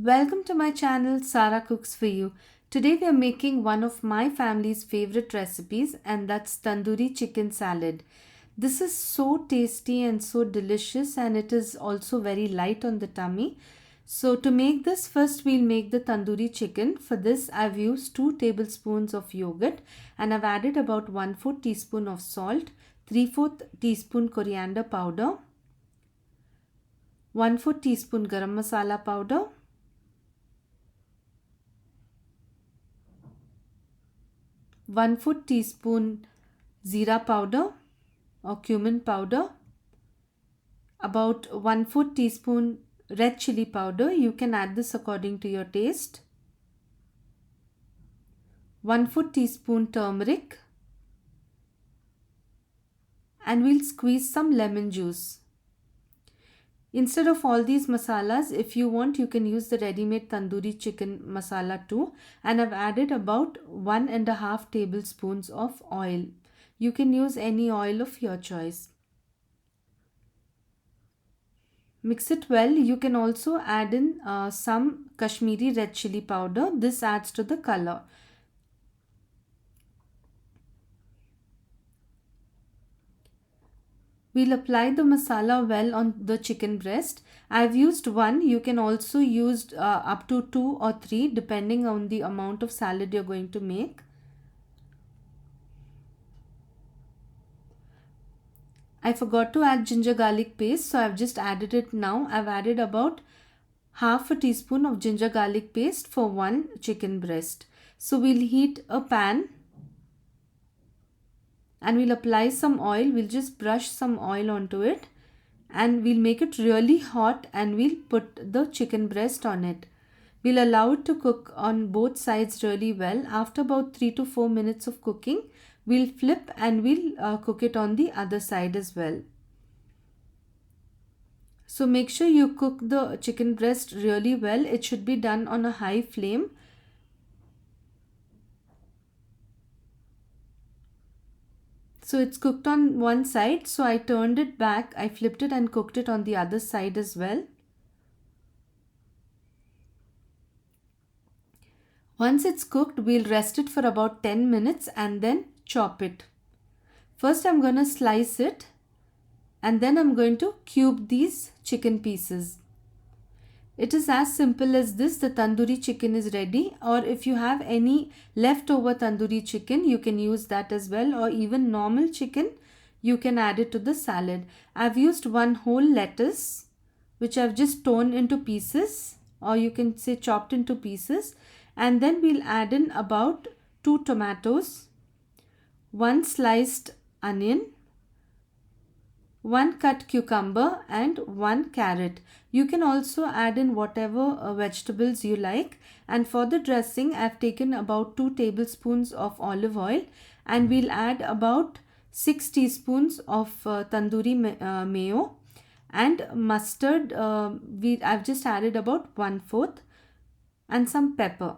Welcome to my channel Sara Cooks for You. Today we are making one of my family's favorite recipes, and that's tandoori chicken salad. This is so tasty and so delicious, and it is also very light on the tummy. So to make this, first we'll make the tandoori chicken. For this I've used 2 tablespoons of yogurt, and I've added about 1/4 teaspoon of salt, 3/4 teaspoon coriander powder, 1/4 teaspoon garam masala powder, 1/4 teaspoon zira powder or cumin powder, about 1/4 teaspoon red chili powder. You can add this according to your taste. 1/4 teaspoon turmeric, and we'll squeeze some lemon juice. Instead of all these masalas, if you want, you can use the ready-made tandoori chicken masala too. And I've added about 1.5 tablespoons of oil. You can use any oil of your choice. Mix it well. You can also add in some Kashmiri red chili powder. This adds to the color. We'll apply the masala well on the chicken breast. I've used one. You can also use up to 2 or 3 depending on the amount of salad you're going to make. I forgot to add ginger garlic paste, so I've just added it now. I've added about half a teaspoon of ginger garlic paste for one chicken breast. So we'll heat a pan and we'll apply some oil. We'll just brush some oil onto it and we'll make it really hot, and we'll put the chicken breast on it. We'll allow it to cook on both sides really well. After about 3 to 4 minutes of cooking, we'll flip and we'll cook it on the other side as well. So make sure you cook the chicken breast really well. It should be done on a high flame. So it's cooked on one side, so I turned it back, I flipped it and cooked it on the other side as well. Once it's cooked, we'll rest it for about 10 minutes and then chop it. First I'm going to slice it, and then I'm going to cube these chicken pieces. It is as simple as this. The tandoori chicken is ready, or if you have any leftover tandoori chicken, you can use that as well, or even normal chicken, you can add it to the salad. I've used one whole lettuce, which I've just torn into pieces, or you can say chopped into pieces, and then we'll add in about 2 tomatoes, 1 sliced onion, 1 cut cucumber, and 1 carrot. You can also add in whatever vegetables you like. And for the dressing, I've taken about 2 tablespoons of olive oil, and we'll add about 6 teaspoons of tandoori mayo, and mustard. I've just added about 1/4, and some pepper.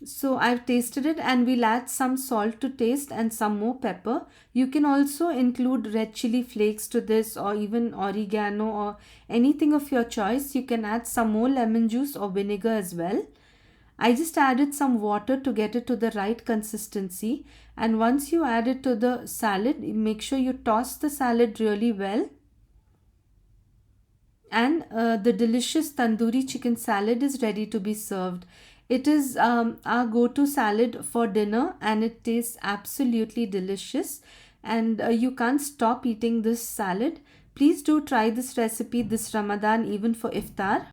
So I've tasted it, and we'll add some salt to taste and some more pepper. You can also include red chili flakes to this, or even oregano, or anything of your choice. You can add some more lemon juice or vinegar as well. I just added some water to get it to the right consistency. And once you add it to the salad, make sure you toss the salad really well. And the delicious tandoori chicken salad is ready to be served. It is our go-to salad for dinner, and it tastes absolutely delicious, and you can't stop eating this salad. Please do try this recipe this Ramadan, even for Iftar.